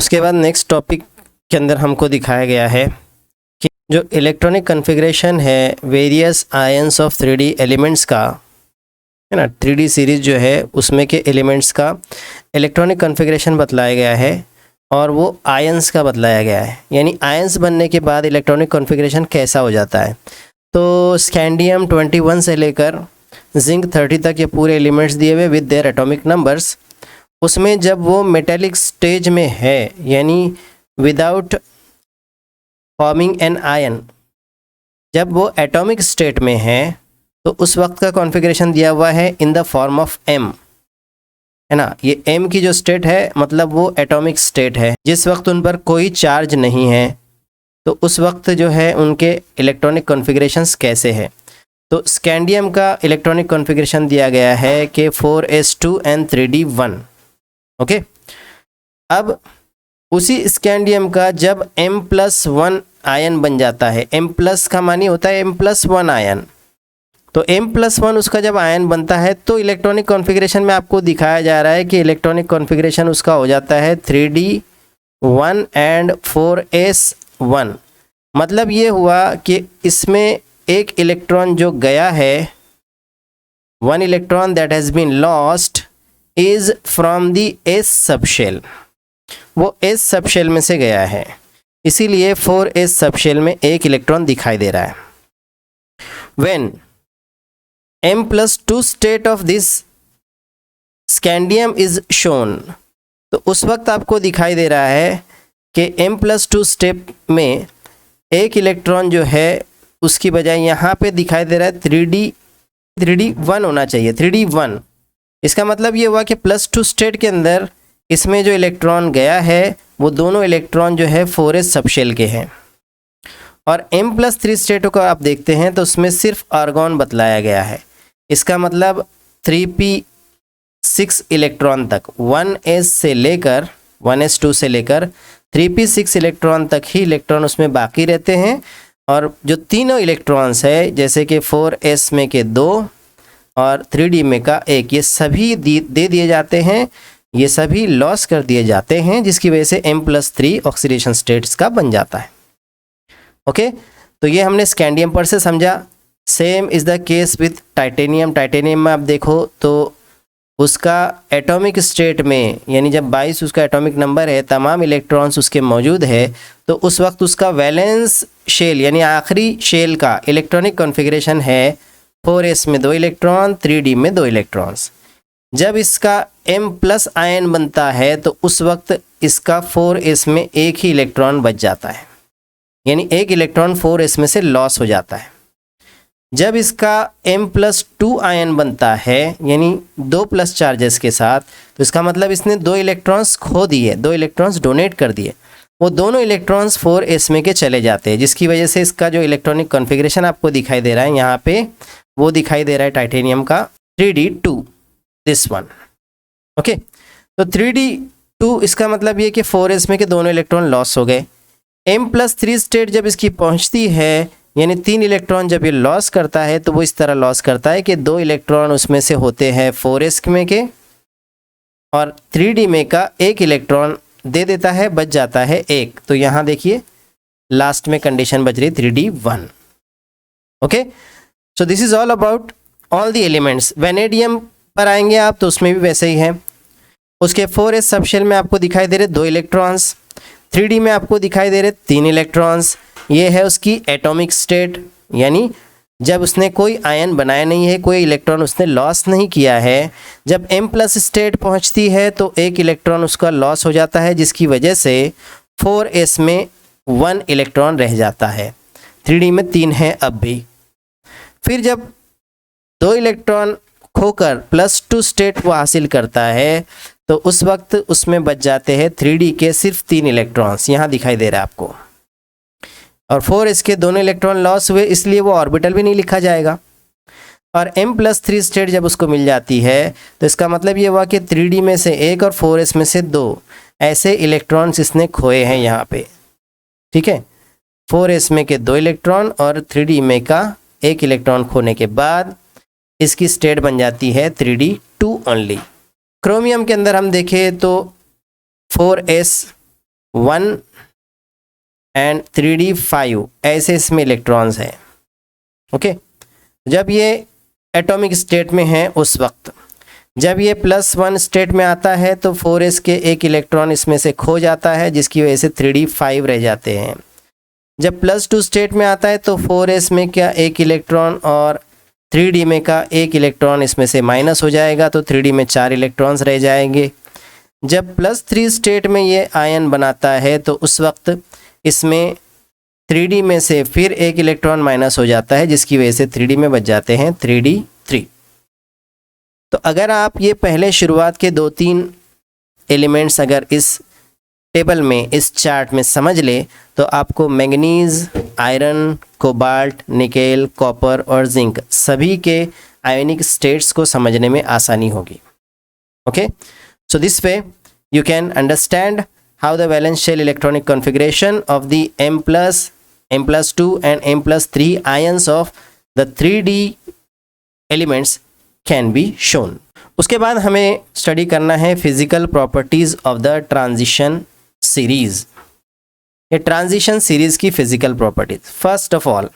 उसके बाद next topic के अंदर हमको दिखाया गया है कि जो इलेक्ट्रॉनिक कॉन्फ़िगरेशन है various ions of 3D elements का, है ना, 3D सीरीज़ जो है उसमें के एलिमेंट्स का इलेक्ट्रॉनिक कॉन्फ़िगरेशन बतलाया गया है और वो आयंस का बतलाया गया है, यानी आयंस बनने के बाद इलेक्ट्रॉनिक कॉन्फ़िगरेशन कैसा हो जाता है। तो स्कैंडियम 21 से लेकर जिंक 30 तक ये पूरे एलिमेंट्स दिए हुए विद देयर एटॉमिक नंबर्स, उसमें जब वो मेटेलिक स्टेज में है यानी विदाउट फॉर्मिंग एन आयन, जब वो एटॉमिक स्टेट में है तो उस वक्त का कॉन्फ़िगरेशन दिया हुआ है in the form of M, है ना। ये एम की जो स्टेट है मतलब वो एटॉमिक स्टेट है, जिस वक्त उन पर कोई चार्ज नहीं है तो उस वक्त जो है उनके इलेक्ट्रॉनिक कॉन्फ़िगरेशंस कैसे है। तो स्कैंडियम का इलेक्ट्रॉनिक कॉन्फ़िगरेशन दिया गया है कि 4s2n3d1। ओके, अब उसी स्कैंडियम का जब m+1 आयन बन जाता है, m+ का मानी होता है m+1 आयन, तो m+1 उसका जब आयन बनता है तो इलेक्ट्रॉनिक कॉन्फ़िगरेशन में आपको दिखाया जा रहा है कि इलेक्ट्रॉनिक कॉन्फ़िगरेशन उसका हो जाता है 3d1 एंड 4s1। मतलब ये हुआ कि इसमें एक इलेक्ट्रॉन जो गया है, one electron that has been lost is from the s subshell, वो s सबशेल में से गया है, इसीलिए 4s सबशेल में एक इलेक्ट्रॉन दिखाई दे रहा है। When m+2 state of this scandium is shown, तो उस वक्त आपको दिखाई दे रहा है कि m+2 स्टेप में एक इलेक्ट्रॉन जो है उसकी बजाय यहाँ पे दिखाई दे रहा है 3d1 होना चाहिए, 3d1। इसका मतलब ये हुआ कि +2 स्टेट के अंदर इसमें जो इलेक्ट्रॉन गया है वो दोनों इलेक्ट्रॉन जो है 4s सबशेल के हैं, और m+3 स्टेट को आप देखते हैं तो उसमें सिर्फ आर्गॉन बतलाया गया है। इसका मतलब 3p6 इलेक्ट्रॉन तक 1s2 से लेकर 3p6 इलेक्ट्रॉन तक ही इलेक्ट्रॉन उसमें बाकी रहते हैं, और जो तीनों इलेक्ट्रॉन्स है जैसे कि 4s में के 2 और 3d में का 1, ये सभी दे दिए जाते हैं, ये सभी लॉस कर दिए जाते हैं, जिसकी वजह से m+3 ऑक्सीडेशन स्टेट्स का बन जाता है। ओके, तो ये हमने स्कैंडियम पर से समझा। Same is the case with titanium. Titanium में आप देखो तो उसका एटॉमिक स्टेट में यानी जब 22 उसका एटॉमिक नंबर है, तमाम इलेक्ट्रॉन्स उसके मौजूद है, तो उस वक्त उसका वैलेंस शेल यानी आखिरी शेल का इलेक्ट्रॉनिक कॉन्फ़िगरेशन है 4s में 2 इलेक्ट्रॉन, 3d में 2 इलेक्ट्रॉन्स। जब इसका m+ आयन बनता है तो उस वक्त इसका 4s में एक ही इलेक्ट्रॉन बच जाता है, यानी एक इलेक्ट्रॉन 4s में से लॉस हो जाता है। जब इसका m+2 आयन बनता है यानी 2+ चार्जेस के साथ, तो इसका मतलब इसने 2 इलेक्ट्रॉन्स खो दिए, 2 इलेक्ट्रॉन्स डोनेट कर दिए, वो दोनों इलेक्ट्रॉन्स 4s में के चले जाते हैं, जिसकी वजह से इसका जो इलेक्ट्रॉनिक कॉन्फ़िगरेशन आपको दिखाई दे रहा है यहाँ पे, वो दिखाई दे रहा है टाइटेनियम का 3d2, दिस वन। ओके, तो 3d2 इसका ये कि 4s में के दोनों इलेक्ट्रॉन लॉस हो गए। m+3 स्टेट जब इसकी पहुंचती है यानी 3 इलेक्ट्रॉन जब ये लॉस करता है तो वो इस तरह लॉस करता है कि 2 इलेक्ट्रॉन उसमें से होते हैं 4s में के, और 3d में का एक इलेक्ट्रॉन दे देता है, बच जाता है एक। तो यहाँ देखिए लास्ट में कंडीशन बच रही 3d1। Okay, so this is all about all the elements. Vanadium पर आएंगे आप तो उसमें भी वैसे ही है, उसके 4s सबशेल में आपको दिखाई दे रहे 2 इलेक्ट्रॉन्स, 3d में आपको दिखाई दे रहे 3 इलेक्ट्रॉन्स। ये है उसकी एटॉमिक स्टेट, यानी जब उसने कोई आयन बनाया नहीं है, कोई इलेक्ट्रॉन उसने लॉस नहीं किया है। जब m+ स्टेट पहुंचती है तो एक इलेक्ट्रॉन उसका लॉस हो जाता है, जिसकी वजह से 4s में 1 इलेक्ट्रॉन रह जाता है, 3d में 3 है अब भी। फिर जब 2 इलेक्ट्रॉन खोकर +2 स्टेट वो हासिल करता है तो उस वक्त उसमें बच जाते हैं 3d के सिर्फ 3 इलेक्ट्रॉन्स, यहाँ दिखाई दे रहा है आपको, और 4s के दोनों इलेक्ट्रॉन लॉस हुए, इसलिए वो ऑर्बिटल भी नहीं लिखा जाएगा। और m+3 स्टेट जब उसको मिल जाती है तो इसका मतलब ये हुआ कि 3d में से 1 और 4s में से 2 ऐसे इलेक्ट्रॉन्स इसने खोए हैं यहाँ पे, ठीक है। 4s में के 2 इलेक्ट्रॉन और 3d में का 1 इलेक्ट्रॉन खोने के बाद इसकी स्टेट बन जाती है 3d2 ओनली। क्रोमियम के अंदर हम देखें तो 4s 1 एंड 3d5 ऐसे इसमें इलेक्ट्रॉन्स हैं। ओके, जब ये एटॉमिक स्टेट में है उस वक्त, जब ये +1 स्टेट में आता है तो 4s के एक इलेक्ट्रॉन इसमें से खो जाता है, जिसकी वजह से 3d5 रह जाते हैं। जब +2 स्टेट में आता है तो 4s में क्या एक इलेक्ट्रॉन और 3d में का एक इलेक्ट्रॉन इसमें से माइनस हो जाएगा, तो 3d में 4 इलेक्ट्रॉन्स रह जाएंगे। जब +3 स्टेट में ये आयन बनाता है तो उस वक्त इसमें 3d में से फिर एक इलेक्ट्रॉन माइनस हो जाता है, जिसकी वजह से 3d में बच जाते हैं 3d3। तो अगर आप ये पहले शुरुआत के 2-3 एलिमेंट्स अगर इस टेबल में, इस चार्ट में समझ ले, तो आपको manganese, iron, cobalt, nickel, copper और जिंक सभी के आयोनिक स्टेट्स को समझने में आसानी होगी। Okay, so this way you can understand how the valence shell electronic configuration of the M+, M+2 and M+3 ions of the 3D elements can be shown. उसके बाद हमें स्टडी करना है physical properties of the transition series. ये transition series की physical properties, first of all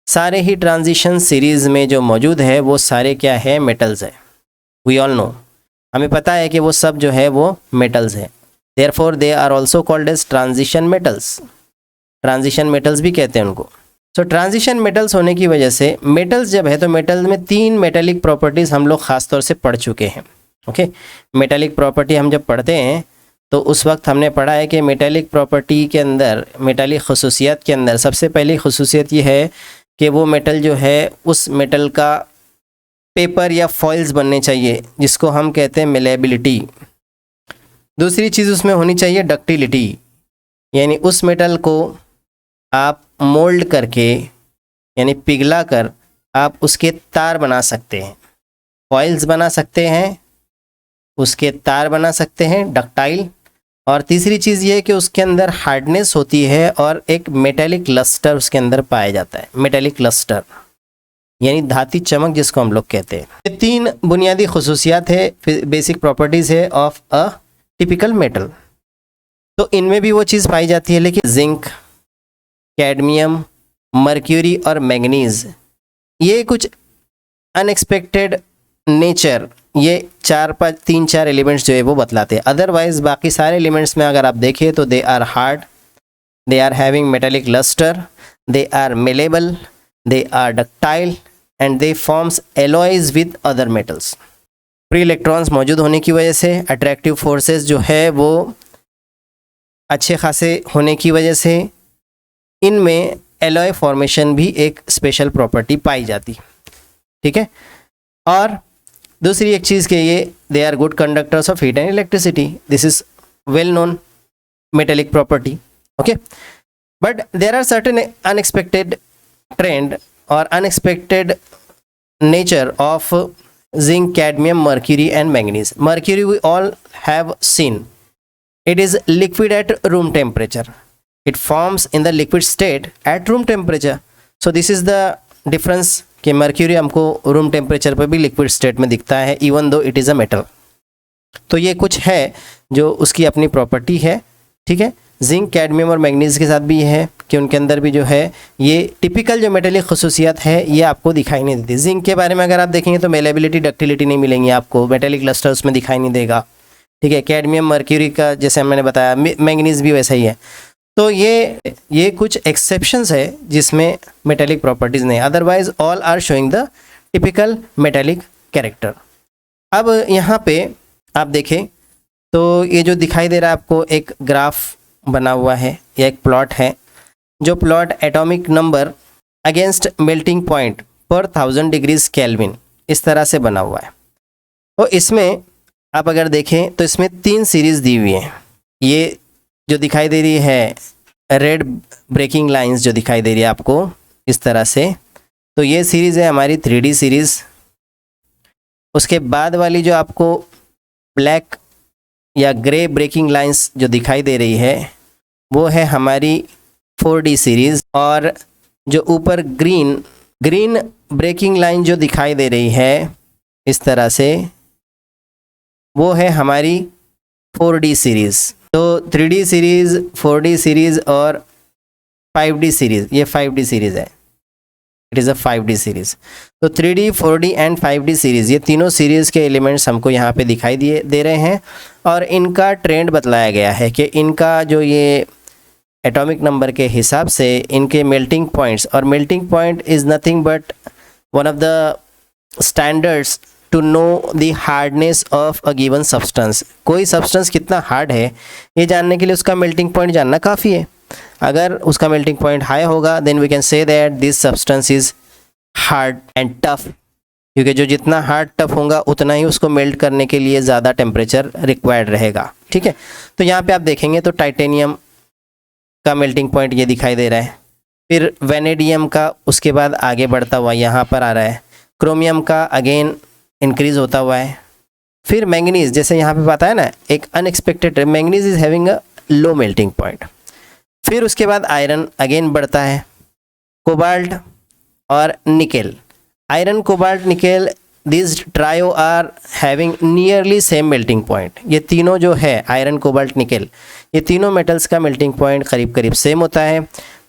सारे ही transition series में जो मौजूद है वो सारे क्या है, मेटल्स है। वी ऑल नो, हमें पता है कि वो सब जो है वो मेटल्स है। Therefore they are also called as transition metals. Transition metals भी कहते हैं उनको। सो ट्रांजिशन मेटल्स होने की वजह से, मेटल्स जब है तो मेटल्स में 3 मेटेलिक प्रॉपर्टीज़ हम लोग ख़ास तौर से पढ़ चुके हैं। ओके, मेटेलिक प्रॉपर्टी हम जब पढ़ते हैं तो उस वक्त हमने पढ़ा है कि मेटेलिक प्रॉपर्टी के अंदर, मेटेलिक खसूसियत के अंदर सबसे पहली खसूसियत ये है कि वो मेटल जो है उस मेटल का पेपर या फॉइल्स बनने चाहिए, जिसको हम कहते हैं मेलेबिलिटी। दूसरी चीज़ उसमें होनी चाहिए डक्टिलिटी, यानी उस मेटल को आप मोल्ड करके यानी पिघला कर आप उसके तार बना सकते हैं, फॉइल्स बना सकते हैं, उसके तार बना सकते हैं, डक्टाइल। और तीसरी चीज़ ये है कि उसके अंदर हार्डनेस होती है और एक मेटेलिक लस्टर उसके अंदर पाया जाता है। मेटेलिक लस्टर यानी धाती चमक जिसको हम लोग कहते हैं। ये 3 बुनियादी खसूसियात है, बेसिक प्रॉपर्टीज़ है ऑफ अ टिपिकल मेटल। तो इनमें भी वो चीज़ पाई जाती है, लेकिन जिंक, कैडमियम, मर्क्यूरी और मैंगनीज, ये कुछ अनएक्सपेक्टेड नेचर, ये 3-4 एलिमेंट्स जो है वो बतलाते हैं। अदरवाइज बाकी सारे एलिमेंट्स में अगर आप देखें तो they are hard, they are having metallic lustre, they are malleable, they are ductile and they forms alloys with other metals. Free electrons मौजूद होने की वजह से, अट्रैक्टिव फोर्सेस जो है वो अच्छे खासे होने की वजह से इनमें एलॉय फॉर्मेशन भी एक स्पेशल प्रॉपर्टी पाई जाती। ठीक है, और दूसरी एक चीज़ के ये they are good conductors of heat and electricity. This is well known metallic property. Okay, but there are certain unexpected trend और unexpected nature of zinc, cadmium, mercury and manganese. Mercury we all have seen. It is liquid at room temperature. It forms in the liquid state at room temperature. So this is the difference कि mercury हमको room temperature पर भी liquid state में दिखता है even though it is a metal. तो ये कुछ है जो उसकी अपनी प्रॉपर्टी है। ठीक है, जिंक, कैडमियम और मैंगनीज के साथ भी ये है कि उनके अंदर भी जो है ये टिपिकल जो मेटेलिक खसूसियत है ये आपको दिखाई नहीं देती। जिंक के बारे में अगर आप देखेंगे तो मेलेबिलिटी, डक्टिलिटी नहीं मिलेंगी आपको, मेटेलिक लस्टर उसमें दिखाई नहीं देगा। ठीक है, कैडमियम, मर्क्यूरी का जैसे मैंने बताया, मैंगनीज भी वैसा ही है। तो ये कुछ एक्सेप्शंस है जिसमें मेटेलिक प्रॉपर्टीज़ नहीं, otherwise all are showing the typical metallic character. अब यहाँ पे आप देखें तो ये जो दिखाई दे रहा है आपको एक ग्राफ बना हुआ है या एक प्लॉट है, जो plot atomic number against melting point पर 1000 डिग्रीज केल्विन इस तरह से बना हुआ है। तो इसमें आप अगर देखें तो इसमें 3 सीरीज़ दी हुई हैं। ये जो दिखाई दे रही है रेड ब्रेकिंग लाइंस जो दिखाई दे रही है आपको इस तरह से, तो ये सीरीज़ है हमारी 3D सीरीज़। उसके बाद वाली जो आपको ब्लैक या ग्रे ब्रेकिंग लाइंस जो दिखाई दे रही है वो है हमारी 4D सीरीज़, और जो ऊपर ग्रीन ब्रेकिंग लाइन जो दिखाई दे रही है इस तरह से वो है हमारी 4D सीरीज़। तो 3D सीरीज़, 4D सीरीज़ और 5D सीरीज़, ये 5D सीरीज़ है, it is a 5D series. तो 3D, 4D and 5D series, ये तीनों सीरीज़ के एलिमेंट्स हमको यहाँ पे दिखाई दे रहे हैं और इनका ट्रेंड बतलाया गया है कि इनका जो ये एटॉमिक नंबर के हिसाब से इनके मेल्टिंग पॉइंट्स, और melting point is nothing but one of the standards to know the hardness of a given substance. कोई सब्सटेंस कितना हार्ड है ये जानने के लिए उसका मेल्टिंग पॉइंट जानना काफ़ी है। अगर उसका मेल्टिंग पॉइंट हाई होगा then we can say that this substance is hard and tough, क्योंकि जो जितना हार्ड टफ होगा उतना ही उसको मेल्ट करने के लिए ज़्यादा टेम्परेचर रिक्वायर्ड रहेगा। ठीक है, तो यहाँ पे आप देखेंगे तो टाइटेनियम का मेल्टिंग पॉइंट ये दिखाई दे रहा है, फिर वेनेडियम का उसके बाद आगे बढ़ता हुआ यहाँ पर आ रहा है, क्रोमियम का अगेन इंक्रीज होता हुआ है, फिर मैंगनीज, जैसे यहाँ पे पता है ना एक unexpected manganese is having a low melting point, फिर उसके बाद आयरन अगेन बढ़ता है, कोबाल्ट और nickel. Iron, cobalt, nickel, this trio are having nearly same melting point. ये तीनों जो है आयरन, कोबाल्ट, निकेल, ये तीनों मेटल्स का मेल्टिंग पॉइंट करीब करीब सेम होता है।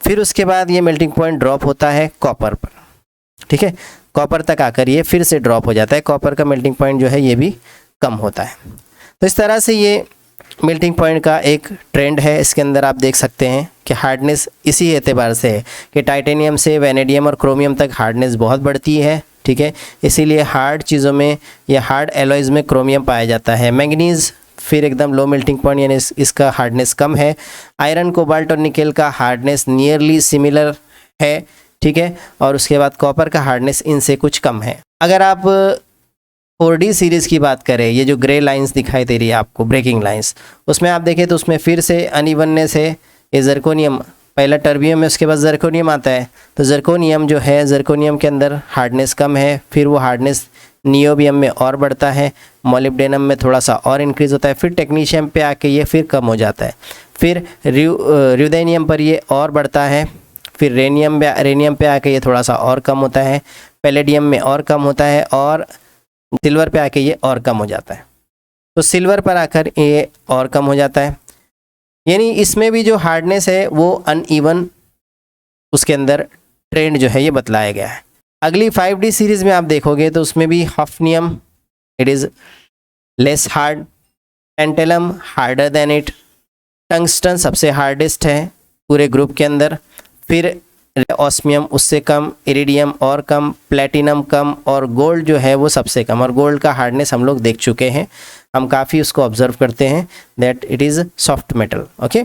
फिर उसके बाद ये मेल्टिंग पॉइंट ड्रॉप होता है कॉपर पर। ठीक है, कॉपर तक आकर ये फिर से ड्रॉप हो जाता है, कॉपर का मेल्टिंग पॉइंट जो है ये भी कम होता है। तो इस तरह से ये मेल्टिंग पॉइंट का एक ट्रेंड है। इसके अंदर आप देख सकते हैं कि हार्डनेस इसी एतबार से है कि टाइटेनियम से वेनेडियम और क्रोमियम तक हार्डनेस बहुत बढ़ती है। ठीक है, इसीलिए हार्ड चीज़ों में या हार्ड एलॉयज़ में क्रोमियम पाया जाता है। मैंगनीज़ फिर एकदम लो मेल्टिंग पॉइंट यानी इसका हार्डनेस कम है। आयरन, कोबाल्ट और निकेल का हार्डनेस नियरली सिमिलर है। ठीक है, और उसके बाद कॉपर का हार्डनेस इनसे कुछ कम है। अगर आप 4D सीरीज़ की बात करें, ये जो ग्रे लाइंस दिखाई दे रही है आपको, ब्रेकिंग लाइंस, उसमें आप देखें तो उसमें फिर से अनइवननेस है। ये जर्कोनियम, पहला टर्बियम है उसके बाद जर्कोनियम आता है, तो जर्कोनियम जो है, जर्कोनियम के अंदर हार्डनेस कम है, फिर वो हार्डनेस नियोबियम में और बढ़ता है, मोलिब्डेनम में थोड़ा सा और इंक्रीज़ होता है, फिर टेक्नीशियम पे आके ये फिर कम हो जाता है, फिर रुदेनियम पर ये और बढ़ता है, फिर रेनियम पे आके ये थोड़ा सा और कम होता है, पैलेडियम में और कम होता है, और सिल्वर पे आके ये और कम हो जाता है। तो सिल्वर पर आकर ये और कम हो जाता है, यानी इसमें भी जो हार्डनेस है वो अनइवन उसके अंदर ट्रेंड जो है ये बतलाया गया है। अगली 5D सीरीज़ में आप देखोगे तो उसमें भी hafnium, it is less hard, tantalum harder than it, tungsten सबसे हार्डेस्ट है पूरे ग्रुप के अंदर, फिर ऑस्मियम उससे कम, इरिडियम और कम, प्लेटिनम कम, और गोल्ड जो है वो सबसे कम। और गोल्ड का हार्डनेस हम लोग देख चुके हैं, हम काफ़ी उसको ऑब्जर्व करते हैं that it is soft metal. Okay,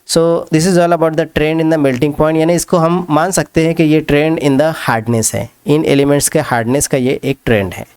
so this is all about the trend in the melting point, यानी इसको हम मान सकते हैं कि ये ट्रेंड इन द हार्डनेस है, इन एलिमेंट्स के हार्डनेस का ये एक ट्रेंड है।